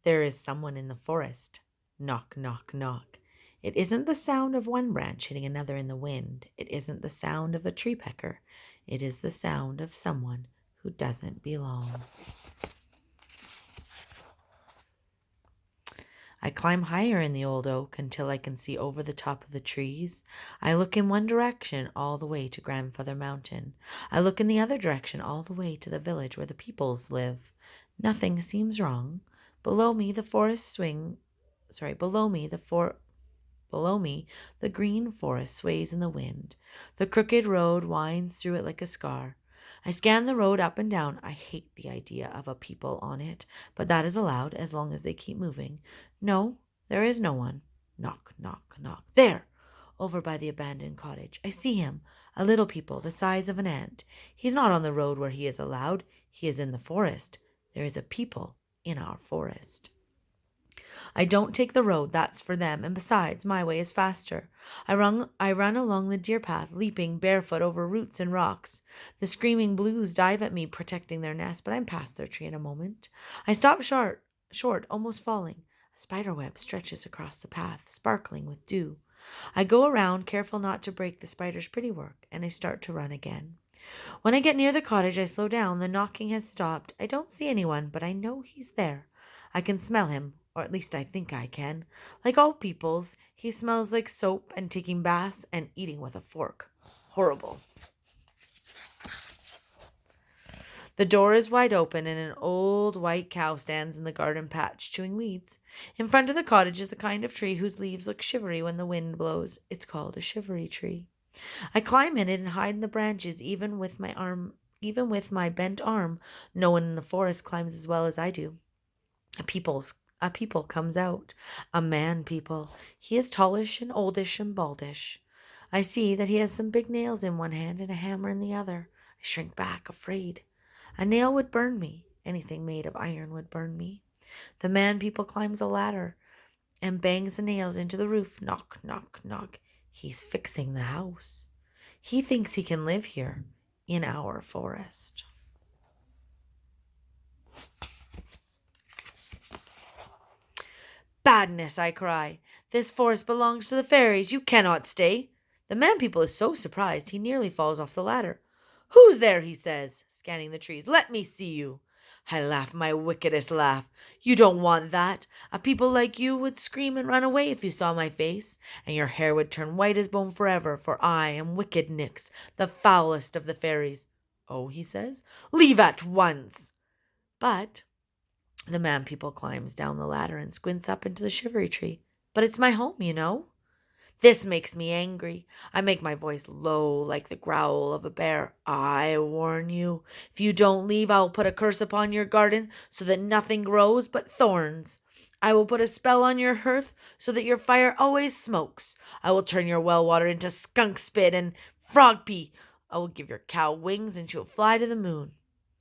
There is someone in the forest. Knock, knock, knock. It isn't the sound of one branch hitting another in the wind. It isn't the sound of a tree pecker. It is the sound of someone who doesn't belong. I climb higher in the old oak until I can see over the top of the trees. I look in one direction all the way to Grandfather Mountain. I look in the other direction all the way to the village where the peoples live. Nothing seems wrong. Below me, the green forest sways in the wind. The crooked road winds through it like a scar. I scan the road up and down. I hate the idea of a people on it, but that is allowed as long as they keep moving. No, there is no one. Knock, knock, knock. There! Over by the abandoned cottage. I see him. A little people the size of an ant. He's not on the road where he is allowed. He is in the forest. There is a people in our forest. I don't take the road, that's for them, and besides, my way is faster. I run along the deer path, leaping barefoot over roots and rocks. The screaming blues dive at me, protecting their nest, but I'm past their tree in a moment. I stop short, almost falling. A spider web stretches across the path, sparkling with dew. I go around, careful not to break the spider's pretty work, and I start to run again. When I get near the cottage, I slow down. The knocking has stopped. I don't see anyone, but I know he's there. I can smell him, or at least I think I can. Like all peoples, he smells like soap and taking baths and eating with a fork. Horrible. The door is wide open and an old white cow stands in the garden patch chewing weeds. In front of the cottage is the kind of tree whose leaves look shivery when the wind blows. It's called a shivery tree. I climb in it and hide in the branches, even with my bent arm. No one in the forest climbs as well as I do. A people comes out. A man people. He is tallish and oldish and baldish. I see that he has some big nails in one hand and a hammer in the other. I shrink back, afraid. A nail would burn me. Anything made of iron would burn me. The man people climbs a ladder and bangs the nails into the roof. Knock, knock, knock. He's fixing the house. He thinks he can live here in our forest. Badness, I cry. This forest belongs to the fairies. You cannot stay. The man people is so surprised he nearly falls off the ladder. Who's there? He says, scanning the trees. Let me see you. I laugh my wickedest laugh. You don't want that. A people like you would scream and run away if you saw my face, and your hair would turn white as bone forever, for I am wicked Nix, the foulest of the fairies. Oh, he says, leave at once. But the man people climbs down the ladder and squints up into the shivery tree. But it's my home, you know. This makes me angry. I make my voice low like the growl of a bear. I warn you, if you don't leave, I will put a curse upon your garden so that nothing grows but thorns. I will put a spell on your hearth so that your fire always smokes. I will turn your well water into skunk spit and frog pee. I will give your cow wings and she will fly to the moon.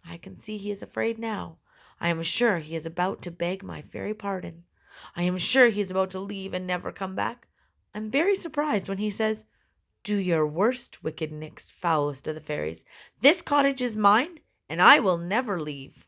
I can see he is afraid now. I am sure he is about to beg my fairy pardon. I am sure he is about to leave and never come back. I'm very surprised when he says, do your worst, wicked Nix, foulest of the fairies. This cottage is mine, and I will never leave.